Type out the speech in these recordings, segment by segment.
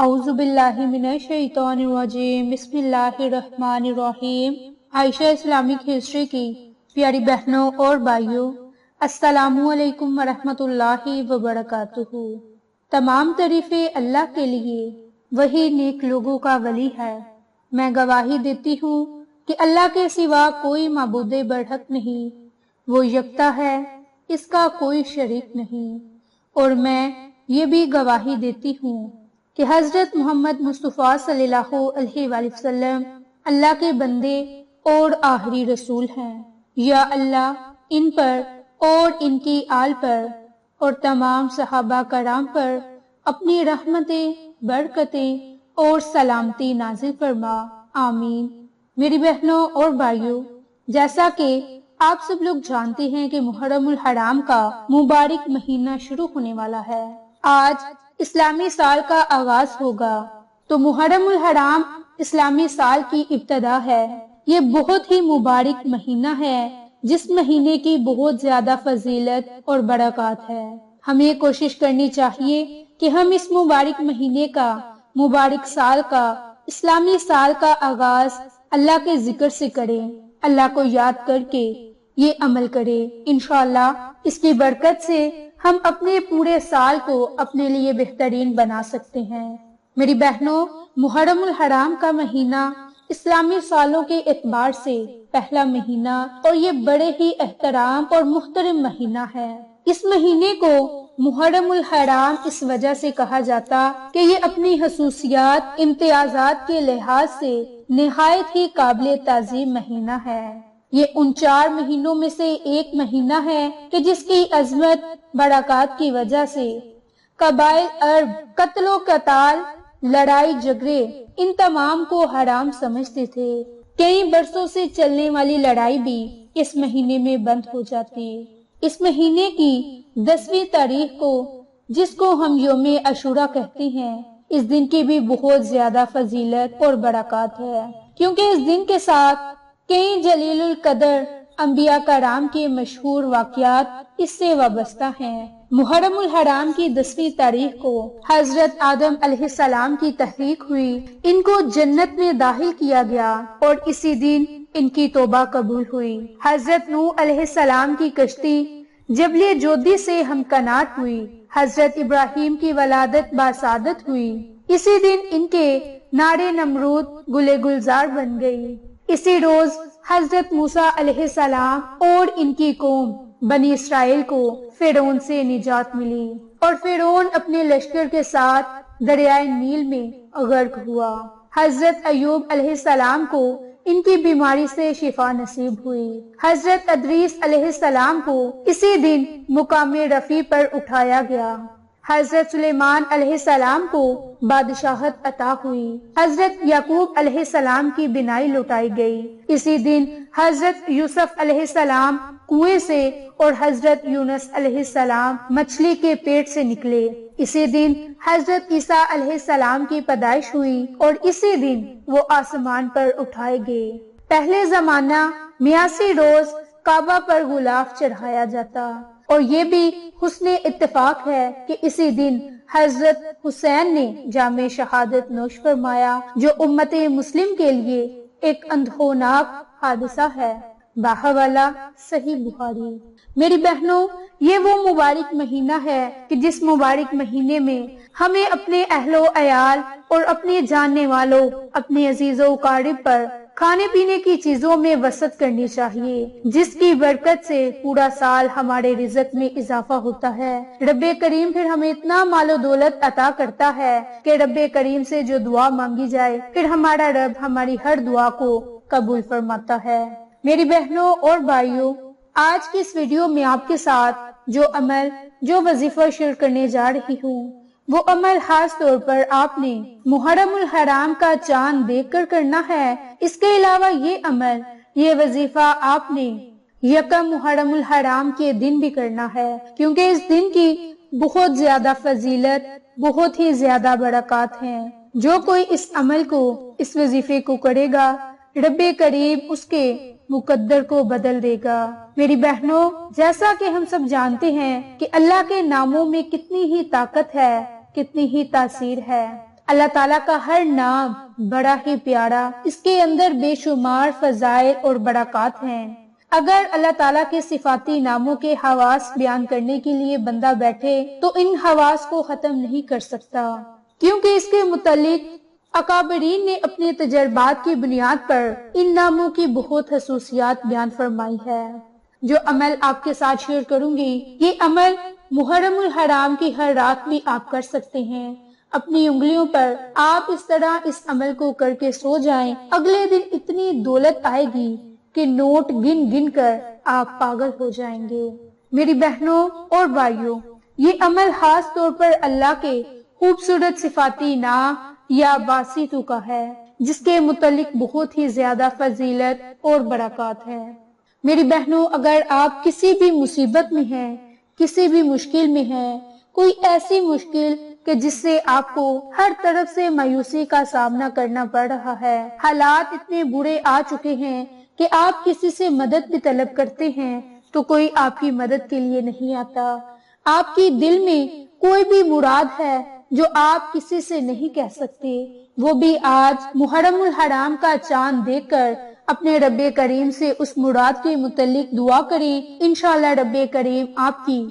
اعوذ باللہ من الشیطان الرجیم، بسم اللہ الرحمن الرحیم۔ عائشہ اسلامک ہسٹری کی پیاری بہنوں اور بھائیوں، السلام علیکم ورحمۃ اللہ وبرکاتہ۔ تمام تعریفیں اللہ کے لیے، وہی نیک لوگوں کا ولی ہے۔ میں گواہی دیتی ہوں کہ اللہ کے سوا کوئی معبود برحق نہیں، وہ یکتا ہے، اس کا کوئی شریک نہیں۔ اور میں یہ بھی گواہی دیتی ہوں کہ حضرت محمد مصطفیٰ صلی اللہ علیہ وآلہ وسلم اللہ کے بندے اور آخری رسول ہیں۔ یا اللہ ان پر اور ان کی آل پر اور تمام صحابہ کرام پر اپنی رحمتیں، برکتیں اور سلامتی نازل فرما، آمین۔ میری بہنوں اور بھائیوں، جیسا کہ آپ سب لوگ جانتے ہیں کہ محرم الحرام کا مبارک مہینہ شروع ہونے والا ہے۔ آج اسلامی سال کا آغاز ہوگا، تو محرم الحرام اسلامی سال کی ابتدا ہے۔ یہ بہت ہی مبارک مہینہ ہے، جس مہینے کی بہت زیادہ فضیلت اور برکات ہے۔ ہمیں کوشش کرنی چاہیے کہ ہم اس مبارک مہینے کا، مبارک سال کا، اسلامی سال کا آغاز اللہ کے ذکر سے کریں، اللہ کو یاد کر کے یہ عمل کریں۔ انشاءاللہ اس کی برکت سے ہم اپنے پورے سال کو اپنے لیے بہترین بنا سکتے ہیں۔ میری بہنوں، محرم الحرام کا مہینہ اسلامی سالوں کے اعتبار سے پہلا مہینہ اور یہ بڑے ہی احترام اور محترم مہینہ ہے۔ اس مہینے کو محرم الحرام اس وجہ سے کہا جاتا کہ یہ اپنی خصوصیات، امتیازات کے لحاظ سے نہایت ہی قابل تعظیم مہینہ ہے۔ یہ ان 4 مہینوں میں سے ایک مہینہ ہے کہ جس کی عظمت، برکات کی وجہ سے قبائل عرب قتل و قتال، لڑائی جھگڑے ان تمام کو حرام سمجھتے تھے۔ کئی برسوں سے چلنے والی لڑائی بھی اس مہینے میں بند ہو جاتی۔ اس مہینے کی 10ویں تاریخ کو، جس کو ہم یوم عاشوراء کہتے ہیں، اس دن کی بھی بہت زیادہ فضیلت اور برکات ہے، کیونکہ اس دن کے ساتھ کئی جلیل القدر انبیاء کرام کے مشہور واقعات اس سے وابستہ ہیں۔ محرم الحرام کی 10ویں تاریخ کو حضرت آدم علیہ السلام کی تحریک ہوئی، ان کو جنت میں داخل کیا گیا اور اسی دن ان کی توبہ قبول ہوئی۔ حضرت نوح علیہ السلام کی کشتی جبل جودی سے ہمکنار ہوئی۔ حضرت ابراہیم کی ولادت باسعادت ہوئی۔ اسی دن ان کے نارے نمرود گلے گلزار بن گئی۔ اسی روز حضرت موسیٰ علیہ السلام اور ان کی قوم بنی اسرائیل کو فرعون سے نجات ملی اور فرعون اپنے لشکر کے ساتھ دریائے نیل میں غرق ہوا۔ حضرت ایوب علیہ السلام کو ان کی بیماری سے شفا نصیب ہوئی۔ حضرت ادریس علیہ السلام کو اسی دن مقام رفیع پر اٹھایا گیا۔ حضرت سلیمان علیہ السلام کو بادشاہت عطا ہوئی۔ حضرت یعقوب علیہ السلام کی بینائی لوٹائی گئی۔ اسی دن حضرت یوسف علیہ السلام کنویں سے اور حضرت یونس علیہ السلام مچھلی کے پیٹ سے نکلے۔ اسی دن حضرت عیسیٰ علیہ السلام کی پیدائش ہوئی اور اسی دن وہ آسمان پر اٹھائے گئے۔ پہلے زمانہ 82 روز کعبہ پر غلاف چڑھایا جاتا، اور یہ بھی حسن اتفاق ہے کہ اسی دن حضرت حسین نے جام شہادت نوش فرمایا، جو امت مسلم کے لیے ایک اندہوناک حادثہ ہے۔ باحوالہ صحیح بخاری۔ میری بہنوں، یہ وہ مبارک مہینہ ہے کہ جس مبارک مہینے میں ہمیں اپنے اہل و عیال اور اپنے جاننے والوں، اپنے عزیز و اقارب پر کھانے پینے کی چیزوں میں وسعت کرنی چاہیے، جس کی برکت سے پورا سال ہمارے رزق میں اضافہ ہوتا ہے۔ رب کریم پھر ہمیں اتنا مال و دولت عطا کرتا ہے کہ رب کریم سے جو دعا مانگی جائے، پھر ہمارا رب ہماری ہر دعا کو قبول فرماتا ہے۔ میری بہنوں اور بھائیوں، آج کی اس ویڈیو میں آپ کے ساتھ جو عمل، جو وظیفہ شیئر کرنے جا رہی ہوں، وہ عمل خاص طور پر آپ نے محرم الحرام کا چاند دیکھ کر کرنا ہے۔ اس کے علاوہ یہ عمل، یہ وظیفہ آپ نے یکم محرم الحرام کے دن بھی کرنا ہے، کیونکہ اس دن کی بہت زیادہ فضیلت، بہت ہی زیادہ برکات ہیں۔ جو کوئی اس عمل کو، اس وظیفے کو کرے گا، رب کریم اس کے مقدر کو بدل دے گا۔ میری بہنوں، جیسا کہ ہم سب جانتے ہیں کہ اللہ کے ناموں میں کتنی ہی طاقت ہے، کتنی ہی تاثیر ہے۔ اللہ تعالیٰ کا ہر نام بڑا ہی پیارا، اس کے اندر بے شمار فضائل اور برکات ہیں۔ اگر اللہ تعالیٰ کے صفاتی ناموں کے حواس بیان کرنے کے لیے بندہ بیٹھے تو ان حواس کو ختم نہیں کر سکتا، کیونکہ اس کے متعلق اکابرین نے اپنے تجربات کی بنیاد پر ان ناموں کی بہت خصوصیات بیان فرمائی ہے۔ جو عمل آپ کے ساتھ شیئر کروں گی، یہ عمل محرم الحرام کی ہر رات بھی آپ کر سکتے ہیں۔ اپنی انگلیوں پر آپ اس طرح اس عمل کو کر کے سو جائیں، اگلے دن اتنی دولت آئے گی کہ نوٹ گن گن کر آپ پاگل ہو جائیں گے۔ میری بہنوں اور بھائیوں، یہ عمل خاص طور پر اللہ کے خوبصورت صفاتی نام یا باسطو کا ہے، جس کے متعلق بہت ہی زیادہ فضیلت اور برکات ہے۔ میری بہنوں، اگر آپ کسی بھی مصیبت میں ہیں، کسی بھی مشکل میں ہیں، کوئی ایسی مشکل کہ جس سے آپ کو ہر طرف سے مایوسی کا سامنا کرنا پڑ رہا ہے، حالات اتنے برے آ چکے ہیں کہ آپ کسی سے مدد بھی طلب کرتے ہیں تو کوئی آپ کی مدد کے لیے نہیں آتا، آپ کی دل میں کوئی بھی مراد ہے جو آپ کسی سے نہیں کہہ سکتے، وہ بھی آج محرم الحرام کا چاند دیکھ کر اپنے رب کریم سے اس مراد کے متعلق دعا کریں، انشاءاللہ رب کریم آپ کی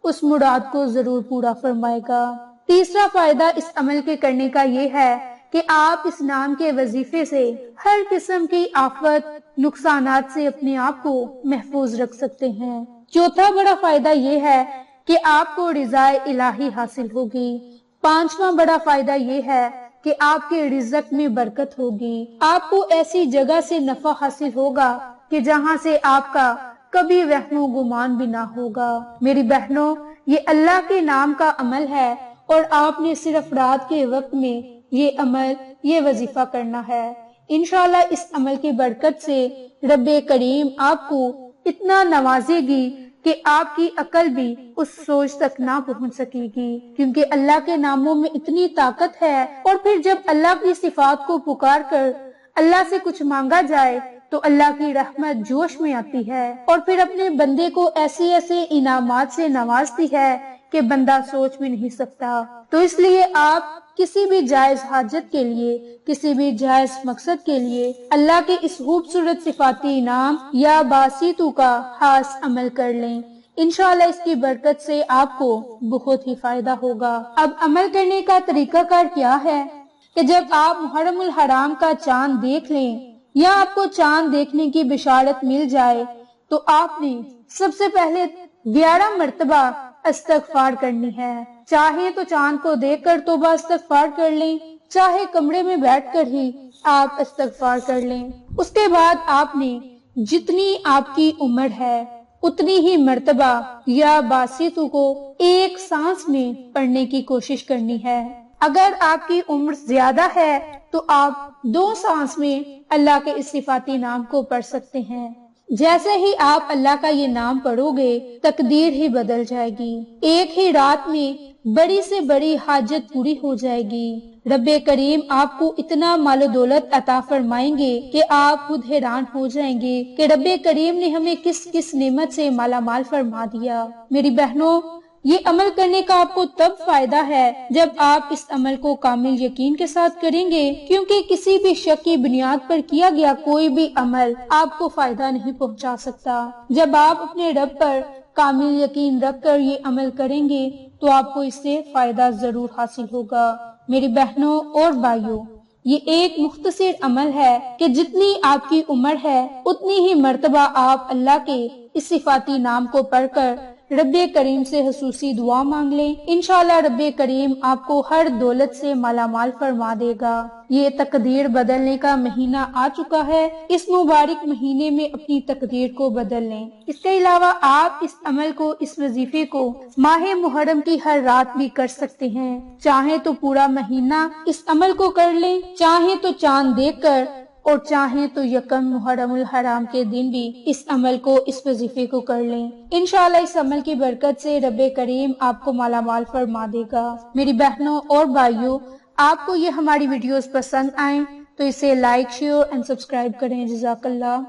اس مراد کو ضرور پورا فرمائے گا۔ تیسرا فائدہ اس عمل کے کرنے کا یہ ہے کہ آپ اس نام کے وظیفے سے ہر قسم کی آفت، نقصانات سے اپنے آپ کو محفوظ رکھ سکتے ہیں۔ چوتھا بڑا فائدہ یہ ہے کہ آپ کو رضا الہی حاصل ہوگی۔ پانچواں بڑا فائدہ یہ ہے کہ آپ کے رزق میں برکت ہوگی، آپ کو ایسی جگہ سے نفع حاصل ہوگا کہ جہاں سے آپ کا کبھی وہم و گمان بھی نہ ہوگا۔ میری بہنوں، یہ اللہ کے نام کا عمل ہے اور آپ نے صرف رات کے وقت میں یہ عمل، یہ وظیفہ کرنا ہے۔ انشاءاللہ اس عمل کی برکت سے رب کریم آپ کو اتنا نوازے گی کہ آپ کی عقل بھی اس سوچ تک نہ پہنچ سکے گی، کیونکہ اللہ کے ناموں میں اتنی طاقت ہے۔ اور پھر جب اللہ کی صفات کو پکار کر اللہ سے کچھ مانگا جائے تو اللہ کی رحمت جوش میں آتی ہے اور پھر اپنے بندے کو ایسے ایسے انعامات سے نوازتی ہے کہ بندہ سوچ بھی نہیں سکتا۔ تو اس لیے آپ کسی بھی جائز حاجت کے لیے، کسی بھی جائز مقصد کے لیے اللہ کے اس خوبصورت صفاتی نام یا باسطو کا خاص عمل کر لیں، انشاءاللہ اس کی برکت سے آپ کو بہت ہی فائدہ ہوگا۔ اب عمل کرنے کا طریقہ کار کیا ہے کہ جب آپ محرم الحرام کا چاند دیکھ لیں یا آپ کو چاند دیکھنے کی بشارت مل جائے تو آپ نے سب سے پہلے 11 مرتبہ استغفار کرنی ہے۔ چاہے تو چاند کو دیکھ کر توبہ استغفار کر لیں، چاہے کمرے میں بیٹھ کر ہی آپ استغفار کر لیں۔ اس کے بعد آپ نے جتنی آپ کی عمر ہے اتنی ہی مرتبہ یا باسطو کو ایک سانس میں پڑھنے کی کوشش کرنی ہے۔ اگر آپ کی عمر زیادہ ہے تو آپ 2 سانس میں اللہ کے اس صفاتی نام کو پڑھ سکتے ہیں۔ جیسے ہی آپ اللہ کا یہ نام پڑھو گے تقدیر ہی بدل جائے گی، ایک ہی رات میں بڑی سے بڑی حاجت پوری ہو جائے گی۔ رب کریم آپ کو اتنا مال و دولت عطا فرمائیں گے کہ آپ خود حیران ہو جائیں گے کہ رب کریم نے ہمیں کس کس نعمت سے مالا مال فرما دیا۔ میری بہنوں، یہ عمل کرنے کا آپ کو تب فائدہ ہے جب آپ اس عمل کو کامل یقین کے ساتھ کریں گے، کیونکہ کسی بھی شک کی بنیاد پر کیا گیا کوئی بھی عمل آپ کو فائدہ نہیں پہنچا سکتا۔ جب آپ اپنے رب پر کامل یقین رکھ کر یہ عمل کریں گے تو آپ کو اس سے فائدہ ضرور حاصل ہوگا۔ میری بہنوں اور بھائیوں، یہ ایک مختصر عمل ہے کہ جتنی آپ کی عمر ہے اتنی ہی مرتبہ آپ اللہ کے اس صفاتی نام کو پڑھ کر رب کریم سے خصوصی دعا مانگ لیں، انشاءاللہ رب کریم آپ کو ہر دولت سے مالا مال فرما دے گا۔ یہ تقدیر بدلنے کا مہینہ آ چکا ہے، اس مبارک مہینے میں اپنی تقدیر کو بدل لیں۔ اس کے علاوہ آپ اس عمل کو، اس وظیفے کو ماہ محرم کی ہر رات بھی کر سکتے ہیں، چاہیں تو پورا مہینہ اس عمل کو کر لیں، چاہیں تو چاند دیکھ کر، اور چاہیں تو یکم محرم الحرام کے دن بھی اس عمل کو، اس وظیفے کو کر لیں۔ انشاءاللہ اس عمل کی برکت سے رب کریم آپ کو مالا مال فرما دے گا۔ میری بہنوں اور بھائیوں، آپ کو یہ ہماری ویڈیوز پسند آئیں تو اسے لائک، شیئر اور سبسکرائب کریں۔ جزاک اللہ۔